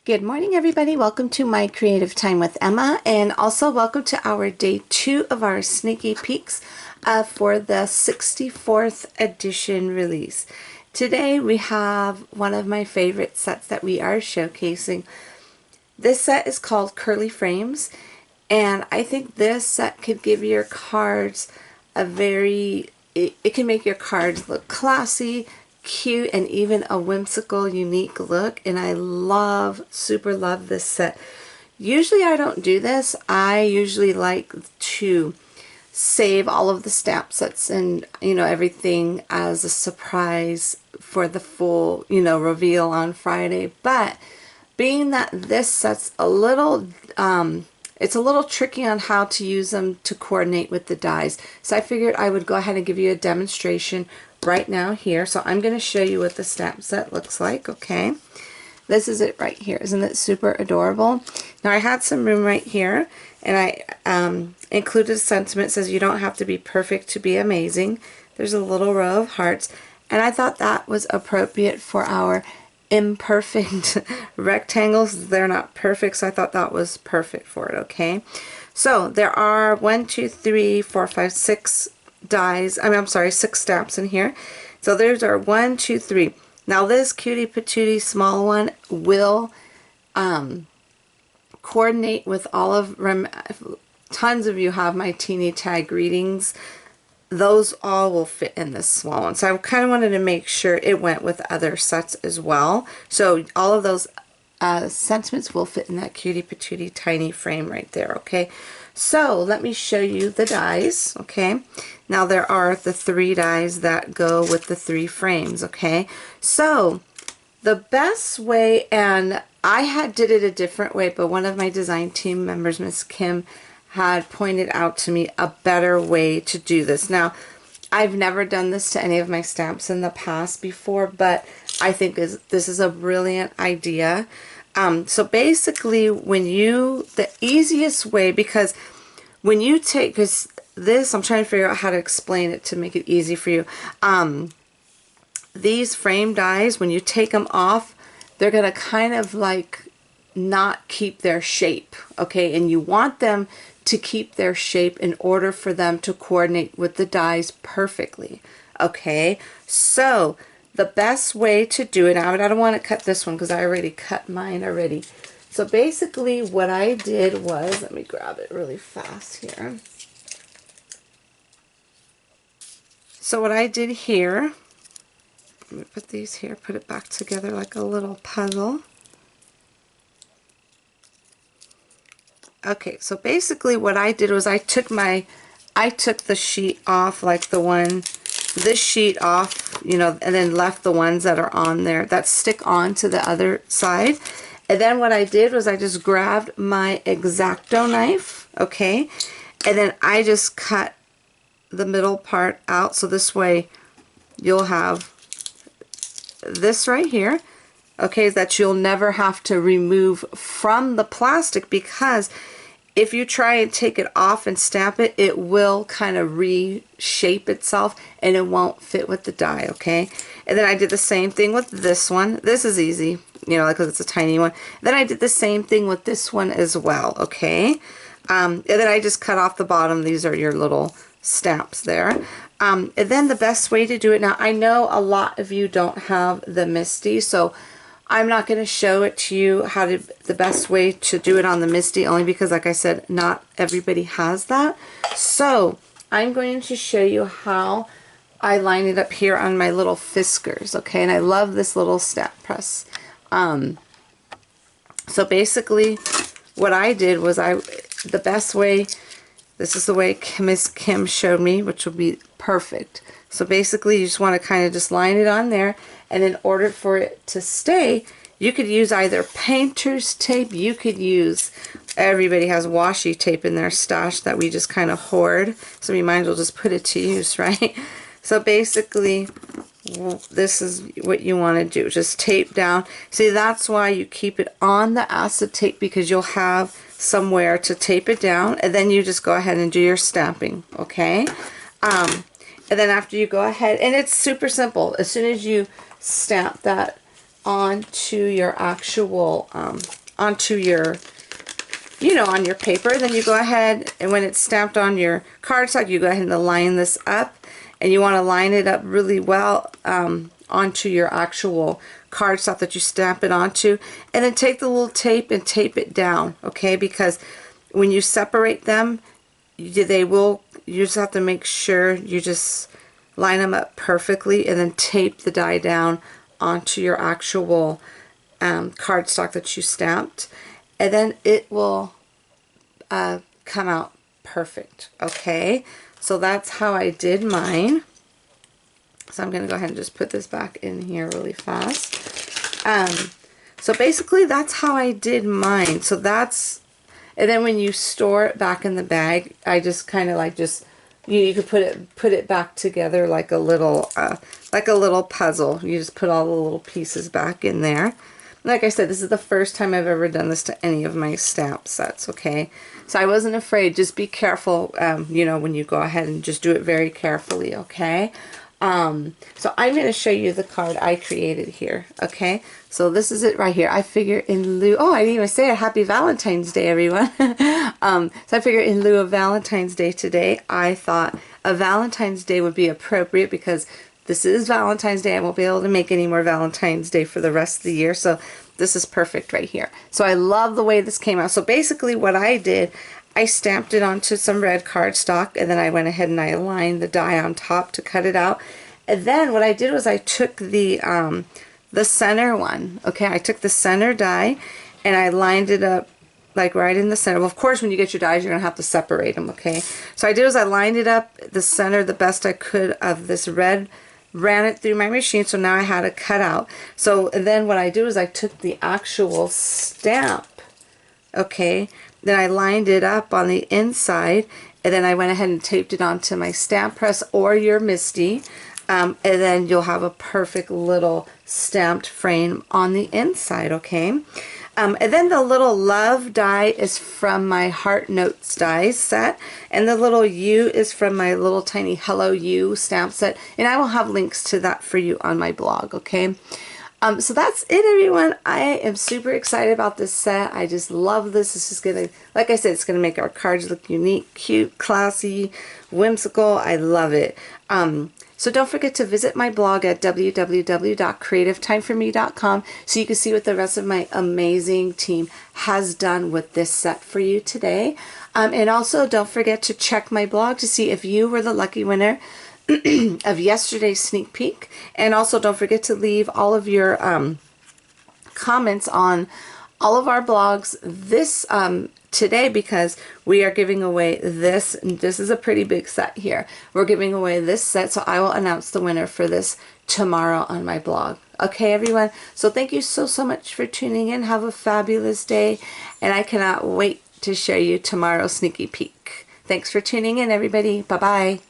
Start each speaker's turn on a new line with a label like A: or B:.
A: Good morning, everybody. Welcome to my Creative Time with Emma, and also welcome to our day 2 of our sneaky peeks for the 64th edition release. Today we have one of my favorite sets that we are showcasing. This set is called Curly Frames, and I think this set could give your cards a it can make your cards look classy, cute, and even a whimsical, unique look. And I super love this set. Usually I don't do this. I usually like to save all of the stamp sets and everything as a surprise for the full reveal on Friday. But being that this set's a little it's a little tricky on how to use them to coordinate with the dies, so I figured I would go ahead and give you a demonstration right now here. So I'm going to show you what the stamp set looks like. Okay, this is it right here. Isn't it super adorable? Now I had some room right here, and I included a sentiment that says you don't have to be perfect to be amazing. There's a little row of hearts, and I thought that was appropriate for our imperfect rectangles. They're not perfect, so I thought that was perfect for it. Okay, so there are 1, 2, 3, 4, 5, 6 dies. I'm sorry, 6 stamps in here. So there's our 1, 2, 3. Now this cutie patootie small one will coordinate with all of tons of you have my teeny tag readings. Those all will fit in this small one. So I kind of wanted to make sure it went with other sets as well. So all of those sentiments will fit in that cutie patootie tiny frame right there. Okay, so let me show you the dies. Okay, now there are the 3 dies that go with the 3 frames. Okay, so the best way, and I did it a different way, but one of my design team members, Miss Kim, had pointed out to me a better way to do this. Now, I've never done this to any of my stamps in the past before, but I think this is a brilliant idea. So basically, the easiest way, because when you take, because this, I'm trying to figure out how to explain it to make it easy for you. These frame dies, when you take them off, they're going to kind of like not keep their shape. Okay, and you want them to keep their shape in order for them to coordinate with the dies perfectly. Okay, so the best way to do it, I don't want to cut this one because I already cut mine already. So basically what I did was, let me grab it really fast here. So what I did here, let me put these here, put it back together like a little puzzle. Okay, so basically what I did was I took the sheet off, like this sheet off, and then left the ones that are on there that stick on to the other side. And then what I did was I just grabbed my X-Acto knife, okay, and then I just cut the middle part out, so this way you'll have this right here, okay, that you'll never have to remove from the plastic, because if you try and take it off and stamp it, it will kind of reshape itself and it won't fit with the die. Okay, and then I did the same thing with this one. This is easy, because it's a tiny one. Then I did the same thing with this one as well. Okay, and then I just cut off the bottom. These are your little stamps there. And then the best way to do it, now I know a lot of you don't have the Misty, so I'm not going to show it to you the best way to do it on the Misty, only because, like I said, not everybody has that. So I'm going to show you how I line it up here on my little Fiskars. Okay, and I love this little stamp press. So basically what I did was the best way, this is the way Miss Kim showed me, which will be perfect. So basically you just want to kind of just line it on there, and in order for it to stay, you could use either painter's tape, you could use, everybody has washi tape in their stash that we just kind of hoard, so we might as well just put it to use, right? So basically this is what you want to do, just tape down. See, that's why you keep it on the acetate, because you'll have somewhere to tape it down, and then you just go ahead and do your stamping. Okay, and then after you go ahead, and it's super simple, as soon as you stamp that onto your actual, onto your, you know, on your paper. Then you go ahead, and when it's stamped on your cardstock, you go ahead and line this up, and you want to line it up really well onto your actual cardstock that you stamp it onto, and then take the little tape and tape it down, okay? Because when you separate them, they will, you just have to make sure you just line them up perfectly, and then tape the die down onto your actual cardstock that you stamped, and then it will come out perfect, okay? So that's how I did mine. So I'm going to go ahead and just put this back in here really fast. So basically that's how I did mine. So that's, and then when you store it back in the bag, I just kind of like just, you could put it back together like a little puzzle. You just put all the little pieces back in there. Like I said, this is the first time I've ever done this to any of my stamp sets, okay? So I wasn't afraid. Just be careful, you know, when you go ahead and just do it very carefully, okay? So I'm going to show you the card I created here, okay? So this is it right here. I figure in lieu, oh, I didn't even say a happy Valentine's Day, everyone. So I figure in lieu of Valentine's Day today, I thought a Valentine's Day would be appropriate because this is Valentine's Day. I won't be able to make any more Valentine's Day for the rest of the year, so this is perfect right here. So I love the way this came out. So basically what I did, I stamped it onto some red cardstock, and then I went ahead and I aligned the die on top to cut it out. And then what I did was I took the center one, okay? I took the center die and I lined it up like right in the center. Well, of course, when you get your dies, you're going to have to separate them, okay? So I did was I lined it up the center the best I could of this red, ran it through my machine, so now I had it cut out. So then what I do is I took the actual stamp, okay? Then I lined it up on the inside, and then I went ahead and taped it onto my stamp press or your MISTI, and then you'll have a perfect little stamped frame on the inside, okay? And then the little love die is from my Heart Notes die set, and the little U is from my little tiny Hello You stamp set, and I will have links to that for you on my blog, okay? So that's it, everyone. I am super excited about this set. I just love this. This is going to, like I said, it's going to make our cards look unique, cute, classy, whimsical. I love it. So don't forget to visit my blog at www.creativetimeforme.com so you can see what the rest of my amazing team has done with this set for you today. And also don't forget to check my blog to see if you were the lucky winner of yesterday's sneak peek. And also don't forget to leave all of your comments on all of our blogs this today, because we are giving away this. This is a pretty big set here. We're giving away this set, so I will announce the winner for this tomorrow on my blog. Okay, everyone? So thank you so much for tuning in. Have a fabulous day, and I cannot wait to show you tomorrow's sneaky peek. Thanks for tuning in, everybody. Bye-bye.